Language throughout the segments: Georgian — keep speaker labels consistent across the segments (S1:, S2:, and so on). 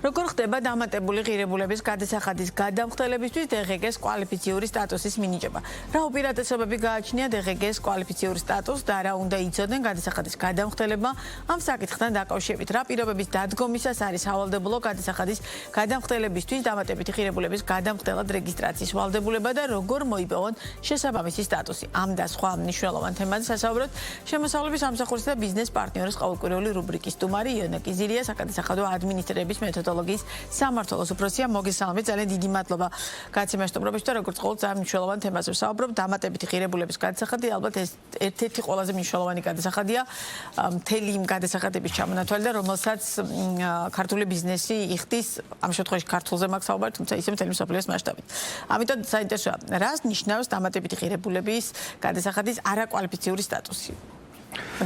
S1: როგორ ხდება დამატებული ღირებულების გადასახადის გადამხდელებისთვის DGG-ს კვალიფიციური სტატუსის მინიჭება? რა უპირატესობები გააჩნია DGG-ს კვალიფიციური სტატუსს და რა უნდა იცოდნენ გადასახადის გადამხდელებმა ამ საკითხთან დაკავშირებით? რა პირობების დადგომისას არის სავალდებულო გადასახადის გადამხდელებისთვის დამატებითი ღირებულების გადამხდელად რეგისტრაციის ვალდებულება და როგორ მოიპოვონ შესაბამისი სტატუსი? ამ და სხვა მნიშვნელოვან თემაზე სასაუბროთ შემოსავლების სამსახურისა და ბიზნეს პარტნიორის ყოველკვირეული რუბრიკის სტუმარი იონა კიზილია, საკადასახადო ადმინისტრების მეთოდოლოგიის სამმართველოს უფროსია. მოგესალმებით, ძალიან დიდი მადლობა გაცემაში სტუმრობაში და როგორც ყოველთვის ამ მნიშვნელოვან თემაზე ვსაუბრობ. დამატებითი ღირებულების გადასახადი ალბათ ეს ერთ-ერთი ყველაზე მნიშვნელოვანი გადასახადია მთელი იმ გადასახადების ჩამონათვალი და რომელსაც ქართული ბიზნესი იხდის, ამ შემთხვევაში ქართულზე მაქვს საუბარი, თუმცა ისე მთელი მსოფლიოს მასშტაბით. ამიტომ საინტერესოა, რას ნიშნავს დამატებითი ღირებულების გადასახადის არაკვალიფიციური სტატუსი?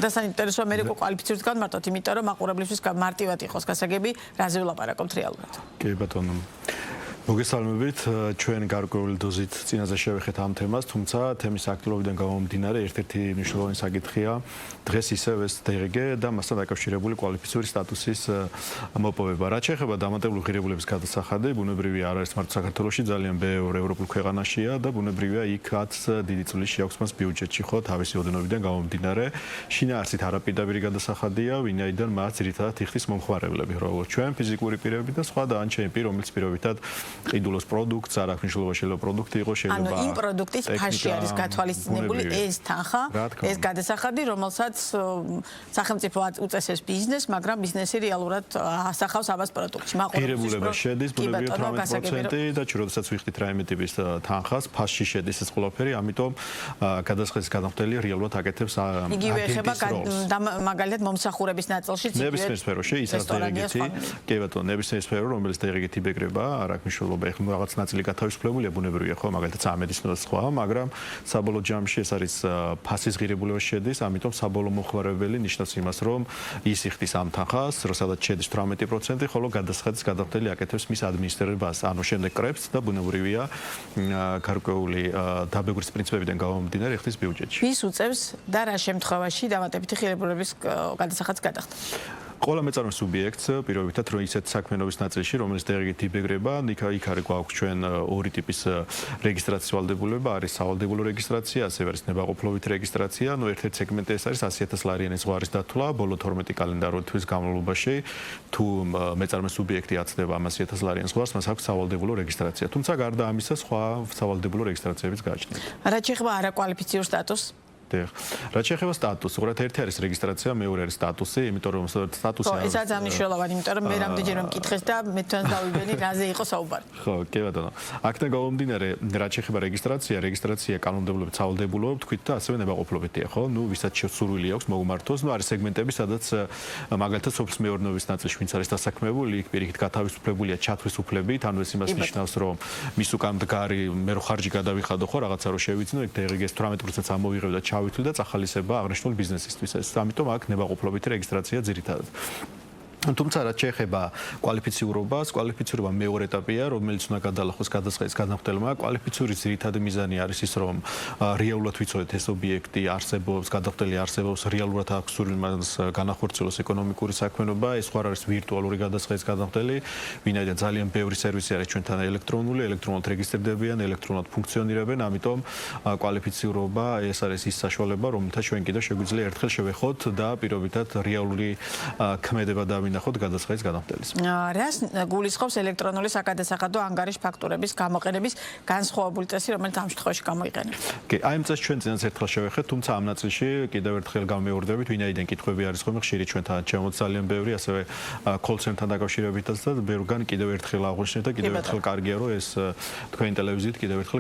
S1: და საინტერესოა მე კვალიფიციურს განმარტოთ, იმიტომ რომ მაყურებლისთვის მარტივად იყოს გასაგები, რაზე ვლაპარაკობთ რეალურად.
S2: კი ბატონო. მოგესალმებით, ჩვენ გარკვეული დოზით წინაზე შევეხეთ ამ თემას, თუმცა თემის აქტუალობიდან გამომდინარე ერთ-ერთი მნიშვნელოვანი საკითხია დღეს ისევ ეს DGG და მასთან დაკავშირებული კვალიფიციური სტატუსის მოპოვება. რაც შეეხება დამატებული ღირებულების გადასახადი, ბუნებრივია არ არის მარტო საქართველოში, ძალიან ბევრ ევროპულ ქვეყანაშია და ბუნებრივია იქაც დიდი წვლილი შეაქვს მას ბიუჯეტში, ხო, თავისი ოდენობიდან გამომდინარე. შინაარსით არაპირდაპირი გადასახადია, ვინაიდან მას ძირითადად იხდის მომხმარებლები, როგორც ჩვენ ფიზიკური პირები და სხვა და ან ჩემი, რომელიც პირობითად ყიდულობს პროდუქტს, არ აქვს მნიშვნელობა შეიძლება პროდუქტი იყოს, შეიძლება
S1: ანუ იმ პროდუქტის ფასში არის გათვალისწინებული ეს თანხა, ეს გადასახადი, რომელსაც სახელმწიფო უწესებს ბიზნესს, მაგრამ ბიზნესი რეალურად ასახავს ამას პროდუქტში.
S2: ღირებულება შედის ბუნებრივად 18% და ჩვენ როდესაც ვიხდით რაიმე ტიპის თანხას, ფასში შედის ეს ყველაფერი, ამიტომ გადასახადის გადამხდელი რეალურად აკეთებს
S1: იგივე ეხება მაგალითად მომსახურების ნაწილშიც იგივე
S2: ნებისმიერ სფეროში, ისაც DGG-ი, კი ბატონო, ნებისმიერ სფერო, რომელიც DGG-ით იბეგრება, არ აქვს მნიშვნელობა, ეხლა რაღაც ნაწილი გათავისუფლებულია, ბუნებრივია, ხო, მაგალითად სამედიცინო და სხვა, მაგრამ საბოლოო ჯამში ეს არის ფასის ღირებულება შედის, ამიტომ საბოლოო მომხმარებელი ნიშნავს იმას, რომ ის იხდის ამ თანხას, სადაც შედის 18%, ხოლო გადასახადის გადამხდელი აკეთებს მის ადმინისტრირებას, ანუ შემდეგ კრებს და ბუნებრივია გარკვეული დაბეგვრის პრინციპებიდან გამომდინარე იხდის ბიუჯეტში.
S1: ვის უწევს და რა შემთხვევაში დამატებითი ღირებულების გადასახადს გადახდა?
S2: ყველა მეწარმე სუბიექტს პირობითად რომ ისეთ საქმიანობის ნაწილში, რომელიც DGG-ით იბეგრება, იქ არის გვაქვს ჩვენ ორი ტიპის რეგისტრაციის ვალდებულება, არის სავალდებულო რეგისტრაცია, ასევე არის ნებაყოფლობით რეგისტრაცია. ნუ ერთ-ერთი სეგმენტი ეს არის 100,000 ლარიანი ზღვარის დათვლა ბოლო 12 კალენდარული თვის განმავლობაში. თუ მეწარმე სუბიექტი აცდება ამ 100,000 ლარიან ზღვარს, მას აქვს სავალდებულო რეგისტრაცია. თუმცა გარდა ამისა, სხვა სავალდებულო რეგისტრაციებიც გააჩნიათ.
S1: რაც შეეხება არაკვალიფიციურ სტატუსს?
S2: რაც შეეხება სტატუსს, უბრალოდ ერთი არის რეგისტრაცია, მეორე არის სტატუსი, იმიტომ რომ სტატუსი
S1: არის. ხო, ესაც ამნიშნულოვანი, იმიტომ რომ მე რამდენჯერმე მკითხეს და მე თქვენ დავიბენი, რაზე იყო საუბარი.
S2: ხო, კი ბატონო. აქედან გამომდინარე, რაც შეეხება რეგისტრაცია კანონმდებლობით სავალდებულოა, თქვით და ასევე ნებაყოფლობითია, ხო? ნუ ვისაც შესურვილი აქვს მოგმართოს, ნუ არის სეგმენტები, სადაც მაგალითად სოფლის მეურნეობის ნაწილში ვინც არის დასაქმებული, იქ პირიქით გათავისუფლებულია ჩათვის უფლებით, ანუ ეს იმას ნიშნავს, რომ მის უკან მდგარი მე რო ხარჯი გადავიხადო, ხო, რაღაცა რო შევიძინო, იქ DGG-ს 18%-ს ამოვიღებ და ჩავითვლი და წახალისება აღნიშნული ბიზნესისთვის. ეს ამიტომ აქ ნებაყოფლობითი რეგისტრაცია ძირითადად. თუმცა რაც შეეხება კვალიფიციურობა მეორე ეტაპია, რომელიც უნდა გადალახოს გადასახადის გადამხდელმა. კვალიფიციური ძირითადი მიზანი არის ის, რომ რეალურად ვიცოდეთ ეს ობიექტი არსებობს, გადამხდელი არსებობს, რეალურად აქვს სურვილი მას განახორციელოს ეკონომიკური საქმიანობა, ეს ხარ არის ვირტუალური გადასახადის გადამხდელი, ვინაიდან ძალიან ბევრი სერვისი არის ჩვენთან ელექტრონულად რეგისტრდებიან, ელექტრონულად ფუნქციონირებენ, ამიტომ კვალიფიციურობა ეს არის ის საშუალება, რომელთა ჩვენ კიდევ შეგვიძლია ერთხელ შევეხოთ და პირობითად რეალური ქმედება ნახოთ გადასახადის გადამხდელის.
S1: რას გულისხმობს ელექტრონული საკადასახადო ანგარიშ ფაქტურების გამოყენების განსხვავებული წესი, რომელიც ამ შემთხვევაში გამოიყენება?
S2: კი, აი ამ წესს ჩვენ წინაც ერთხელ შევეხეთ, თუმცა ამ ნაწილში კიდევ ერთხელ გამეორდებით, ვინაიდან კითხვები არის ხოლმე ხშირი ჩვენთან ჩემოც ძალიან ბევრი, ასევე კოლ-ცენტრთან დაკავშირებითაც და ბევრგან კიდევ ერთხელ აღვნიშნეთ და კიდევ ერთხელ კარგია რომ ეს თქვენი ტელევიზიით კიდევ ერთხელ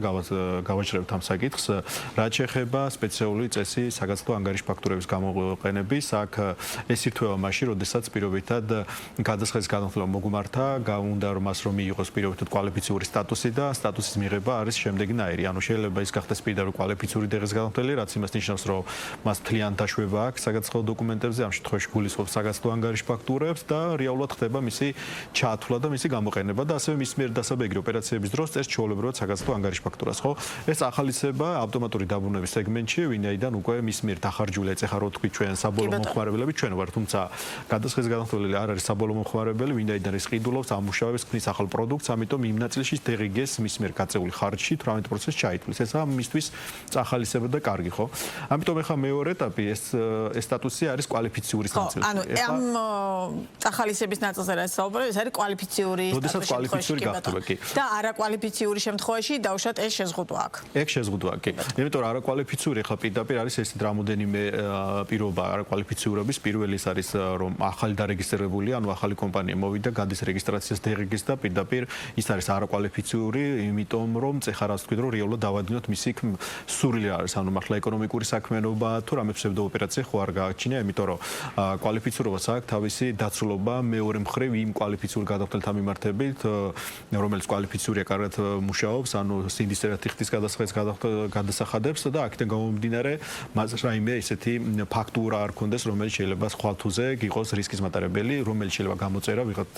S2: გავაჭრებთ ამ საკითხს. რაც შეეხება სპეციალური წესი საგადასახადო ანგარიშ ფაქტურების გამოყენების, აქ ეს ირთვება მაშინ, როდესაც პირობითად გადასახადის გადამხდელმა მოგმართა, უნდა რომ მას რომ მიიღოს პირობითად კვალიფიციური სტატუსი და სტატუსის მიღება არის შემდეგნაირი. ანუ შეიძლება ის გახდეს პირდაპირ კვალიფიციური DGG-ის გადამხდელი, რაც იმას ნიშნავს, რომ მას მთლიან დაშვება აქვს საგადასახადო დოკუმენტებზე, ამ შემთხვევაში გულისხმობს საგადასახადო ანგარიშ ფაქტურებს და რეალურად ხდება მისი ჩათვლა და მისი გამოყენება და ასევე მის მიერ დასაბეგრი ოპერაციების დროს წერს ჩვეულებრივად საგადასახადო ანგარიშ ფაქტურას, ხო? ეს ახალისება ავტომატური დაბრუნების სეგმენტში, ვინაიდან უკვე მის მიერ დახარჯული ეცეხა რო თქვი ჩვენ საბოლოო მომხმარებლები ჩვენ ვართ, თუმცა გადასახადის გადამხდელი განსაკუთრებული არ არის საბოლოო მომხმარებელი, ვინაიდან ის ყიდულობს ამუშავებს ქმნის ახალ პროდუქტს, ამიტომ იმ ნაწილში DRG-ს მის მიერ გაწეული ხარჯი 18% ჩაითვლის. ესაა მისთვის წახალისება და კარგი, ხო? ამიტომ ახლა მეორე ეტაპი ეს სტატუსი არის კვალიფიციური ნაწილი.
S1: ანუ ამ წახალისების ნაწილზე რაც საუბრობ, ეს არის კვალიფიციური
S2: სტატუსი. კვალიფიციური გახდება კი.
S1: და არაკვალიფიციური შემთხვევაში დავუშვათ ეს შეზღუდვა აქვს.
S2: ეგ შეზღუდვა კი. იმიტომ რომ არაკვალიფიციური ახლა პირდაპირ არის ეს რამოდენიმე პირობა არაკვალიფიციურობის. პირველი ის არის რომ ახალი დარეგისტრირებული, ანუ ახალი კომპანია მოვიდა, გადის რეგისტრაციას DRG-ს და პირდაპირ ის არის არაკვალიფიციური, იმიტომ რომ ეხლა რაც თქვით რომ რეალურად დავადინოთ მისი სურვილი არის, ანუ მართლა ეკონომიკური საქმიანობა თუ რამე ფსევდო ოპერაცია ხო არ გააჩნია, იმიტომ რომ კვალიფიცურობას აქვს თავისი დაცულობა მეორე მხრივ იმ კვალიფიციური გადახდელთა მიმართებით, რომელიც კვალიფიცურია, კარგად მუშაობს, ანუ სინდისერად იხდის გადასახადებს და აქედან გამომდინარე მას რაიმე ესეთი ფაქტურა არ ქონდეს, რომელიც შეიძლება სხვა თუზე იყოს რისკის მატარებელი, რომელიც შეიძლება გამოწერა ვიღაც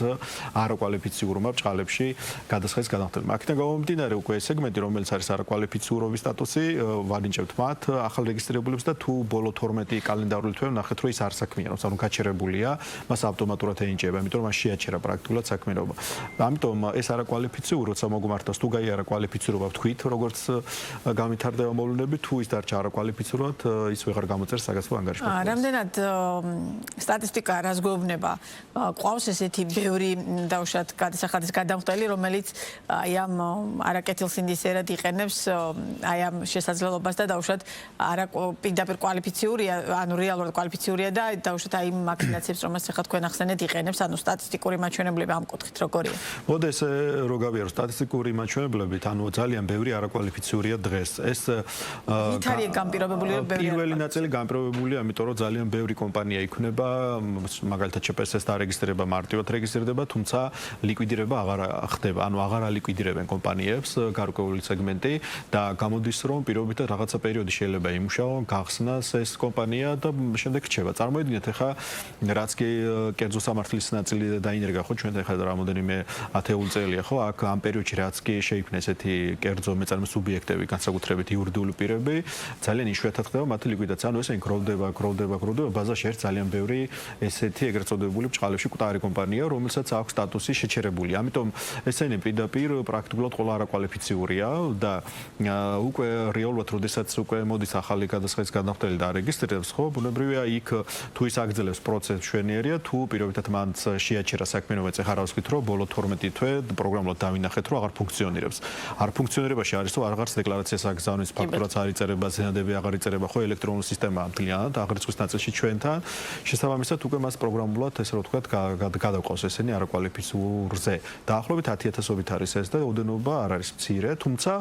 S2: არაკვალიფიციურმა ბჭყალებში გადასახადის გადახდელმა. აქედან გამომდინარე უკვე ეს სეგმენტი, რომელიც არის არაკვალიფიციურობის სტატუსი, ვანიჭებთ მათ ახალ რეგისტრირებულებს და თუ ბოლო 12 კალენდარული თვე ნახეთ, რომ ის არ საქმიანობს, ანუ გაჩერებულია, მას ავტომატურად ეინჭება, იმიტომ რომ მას შეაჩერა პრაქტიკულად საქმიანობა. ამიტომ ეს არაკვალიფიციური, როცა მოგმართავს, თუ გაი არაკვალიფიცურობა ვთქვით, როგორც გამithარდება მოვლენები, თუ ის დარჩა არაკვალიფიცურად, ის ვეღარ გამოწერს საგასწრო ანგარიშს.
S1: რამდენად სტატისტიკა რას გვეუბნება, ყავს ესეთი ბევრი დავუშვათ გადასახადის გადამხდელი, რომელიც აი ამ არაკეთილსინდისერად იყენებს აი ამ შესაძლებლობას და დავუშვათ პირდაპირ კვალიფიციურია, ანუ რეალურად კვალიფიციურია და დავუშვათ აი იმ მაქინაციებს, რომელსაც ახლა თქვენ ახსენეთ, იყენებს, ანუ სტატისტიკური მაჩვენებლები ამ კუთხით როგორია?
S2: მოდე ეს რო გავიარო სტატისტიკური მაჩვენებლებით, ანუ ძალიან ბევრი არაკვალიფიციურია დღეს. ეს
S1: მით არის ეგ განპირობებული, რომ ბევრი
S2: პირველი ნაწილი განპირობებულია, ამიტომ რომ ძალიან ბევრი კომპანია იქნება, მაგალითად ЧПС-ს დარეგისტრირება მარტივად რეგისტრირდება, თუმცა ლიკვიდირება აღარ ხდება, ანუ აღარ ლიკვიდირებენ კომპანიებს გარკვეული სეგმენტი და გამოდის რომ პირობითად რაღაცა პერიოდი შეიძლება იმუშაონ, გახსნას ეს კომპანია და შემდეგ რჩება. წარმოიდგინეთ ახლა რაც კი კერძო სამართლის ნაწილი დაინერგა ხო ჩვენ ახლა რამოდენიმე ათეული წელია ხო აქ ამ პერიოდში რაც კი შეიქმნა ესეთი კერძო მეწარმე სუბიექტები, განსაკუთრებით იურიდიული პირები, ძალიან იშვიათად ხდება მათი ლიკვიდაცია. ანუ ესე გროვდება, ბაზაში არის ძალიან ბევრი ესეთი ეგრეთ წოდებული ბჭყალებში მკვდარი კომპანია, რომელსაც აქვს სტატუსი შეჩერებული. ამიტომ ესენი პირდაპირ პრაქტიკულად ყველა არაკვალიფიციურია და უკვე რეალურად როდესაც უკვე მოდის ახალი გადასახადის გადამხდელი და არეგისტრირებს, ხო, ბუნებრივია იქ თუ ის აგრძელებს პროცესს მშვენიერია, თუ პირობითად მან შეაჩერა საქმიანობა, ეხლა რა ვსვით რომ ბოლო 12 თვე პროგრამულად დავინახეთ რომ აღარ ფუნქციონირებს. არ ფუნქციონირებაში არის რომ აღარც დეკლარაციას აგზავნის, ფაქტურაც არ იწერება, ზენადები აღარ იწერება, ხო, ელექტრონული სისტემა მთლიანად აღრიცხვის ნაწილში ჩვენთან. შესაბამისად უკვე მას პროგრამულად ესე რომ ვთქვათ გადავყავს ესენი არაკვალიფიციურზე. დაახლოებით 10,000-ობით არის ეს და ოდენობა არ არის მცირე, თუმცა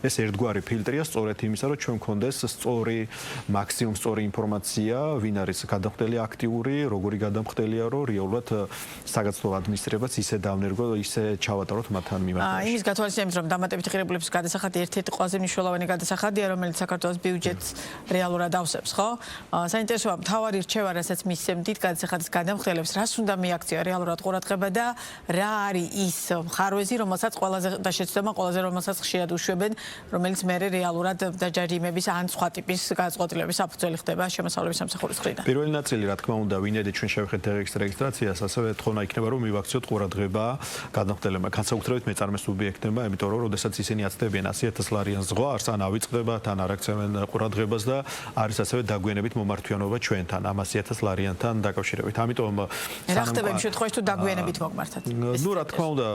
S2: ეს ერთგვარი ფილტრია სწორედ იმისა, რომ ჩვენ გქონდეს სწორი მაქსიმუმ სწორი ინფორმაცია, ვინ არის გადამხდელი აქტიური, როგორი გადამხდელია, რომ რეალურად საგაცნო ადმინისტრირებას ისე დავნერგო, ისე ჩავატაროთ მათთან მიმართებაში.
S1: იმის გათვალისწინებით, რომ დამატებითი ღირებულების გადასახადი ერთ-ერთი ყველაზე მნიშვნელოვანი გადასახადია, რომელიც საქართველოს ბიუჯეტს რეალურად ავსებს, ხო? საინტერესოა მთავარი რჩევა, რასაც მისცემთ დიდ გადასახადის გადამხდელებს, რას უნდა მიაქცია რეალურად ყურადღება და რა არის ის მხარვეზი, რომელსაც ყველაზე და შეცდომა ყველაზე რომელსაც ხშირად უშვებენ, რომელიც მერე რეალურად დაჯარიმების ან სხვა ტიპის გადაწყვეტილების საფუძველი ხდება შემოსავლების სამსახურის მხრიდან.
S2: პირველი ნაწილი, რა თქმა უნდა, ვინაიდან ჩვენ შევხედეთ რეგისტრაციას, ასევე თხოვნა იქნება, რომ მივაქციოთ ყურადღება გადამხდელებმა, განსაკუთრებით მეწარმე სუბიექტებმა, იმიტომ რომ როდესაც ისინი აცდებიან 100,000 ლარიან ზღვარს, ან ავიწყდება, თან არ აქცევენ ყურადღებას და არის ასევე დაგვიანებით მომართვიანობა ჩვენთან, ამ 100,000 ლარიანთან დაკავშირებით. ამიტომ
S1: რა ხდება იმ შემთხვევაში თუ დაგვიანებით მოგმართათ?
S2: ნუ რა თქმა უნდა,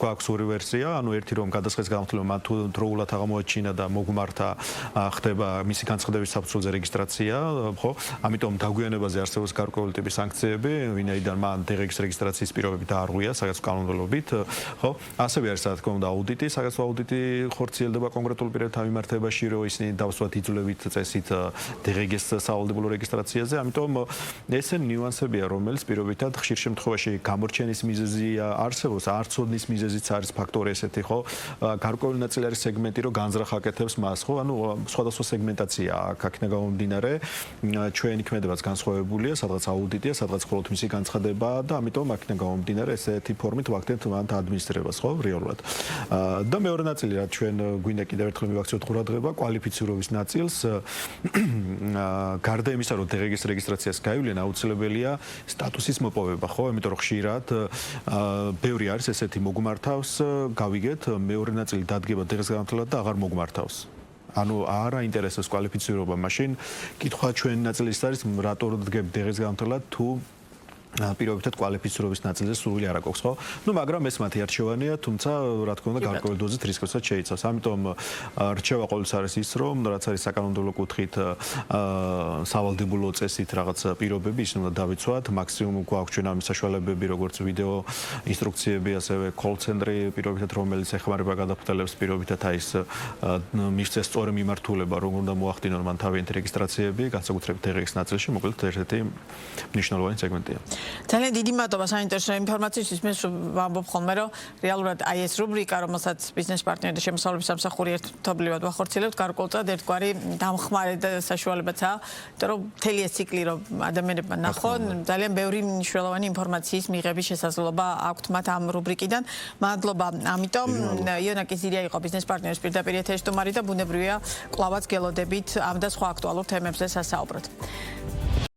S2: გვაქვს ორი ვერსია, ანუ ერთი რომ გადასახადის გადამხდელმა მან თუ დროულად აღმოაჩინა და მოგმართა, ხდება მისი განცხადების საფუძველზე რეგისტრაცია, ხო? ამიტომ დაგვიანებაზე არსებობს გარკვეული ტიპის სანქციები, ვინაიდან მან რეგისტრაციის პირობები დაარღვია საგაცნო კანონმდებლობით, ხო? ასევე არის რა თქმა უნდა აუდიტი, საგაცნო აუდიტი ხორციელდება კონკრეტულ პირებთან მიმართებაში, რომ ისინი დავსვათ იძლევით წესით DRG-ს სავალდებულო რეგისტრაციაზე, ამიტომ ესე ნიუანსებია, რომელიც პირობითად ხშირ შემთხვევაში გამორჩენის მიზეზი არსებობს, არცოდნის მიზეზიც არის ფაქტორი ესეთი, ხო? გარკვეული ნაწილი არის სეგმენტი, რომ განზრახ აკეთებს მას, ხო? ანუ სხვადასხვა სეგმენტაცია აქ გამომდინარე, ჩვენ იქმნებაც განსხვავებულია, სადღაც აუდიტია, სადღაც მხოლოდ მისი განცხადება და ამიტომ აქედან გამომდინარე ესეთი ფორმით ვაქცევთ მან ადმინისტრირებას, ხო, რეალურად. და მეორე ნაწილი, რაც ჩვენ გვინდა კიდევ ერთხელ მივაქციოთ ყურადღება, კვალიფიცირების ნაწილს, გარდა იმისა, რომ DRG-ს რეგისტრაციას გაივლიან, აუცილებელია სტატუსის მოპოვება, ხო? იმიტომ რომ ხშირად ბევრი არის ესეთი მოგმართავს, გავიგეთ, მეორე ნაწილი დადგება დღესგანმთელად და აღარ მოგმართავს. ანუ არ აინტერესებს კვალიფიცირება, მაშინ კითხვა ჩვენი ნაწილის არის, რატო დგებ დღესგანმთელად თუ პირობითად კვალიფიცირების ნაწილზე სურვილი არ აქვს, ხო? ნუ მაგრამ ეს მათი არჩევანია, თუმცა რა თქმა უნდა გარკვეული დოზით რისკსაც შეიცავს. ამიტომ რჩევა ყოველთვის არის ის, რომ რაც არის საკანონმდებლო კუთხით სავალდებულო წესით რაღაც პირობები ის უნდა დავიცვათ, მაქსიმუმ გვაქვს ჩვენ ამის საშუალებები, როგორც ვიდეო ინსტრუქციები, ასევე call center-ი პირობითად რომელიც ეხმარება გადახვდელებს პირობითად აი ეს მისცეს სწორი მიმართულება, რომ უნდა მოახდინონ მან თავიანთი რეგისტრაციები, განსაკუთრებით დღეს ნაწილში, მოკლედ ერთ-ერთი მნიშვნელოვანი სეგმენტია.
S1: ძალიან დიდი მადლობა საინტერესო ინფორმაციისთვის. მე ვამბობ ხოლმე, რომ რეალურად აი ეს რუბრიკა, რომელსაც ბიზნეს პარტნიორი და შემოსავლების სამსახური ერთობლივად ვახორციელებთ, გარკვეულწილად ერთგვარი დამხმარე და საშუალებაცაა, იმიტომ რომ მთელი ეს ციკლი, რომ ადამიანებმა ნახონ, ძალიან ბევრი მნიშვნელოვანი ინფორმაციის მიღების შესაძლებლობა აქვთ მათ ამ რუბრიკიდან. მადლობა. ამიტომ იონა კიზირია იყო ბიზნეს პარტნიორის პირდაპირ ეთერის სტუმარი და ბუნებრივია, კვლავაც გელოდებით ამ და სხვა აქტუალურ თემებზე სასაუბროთ.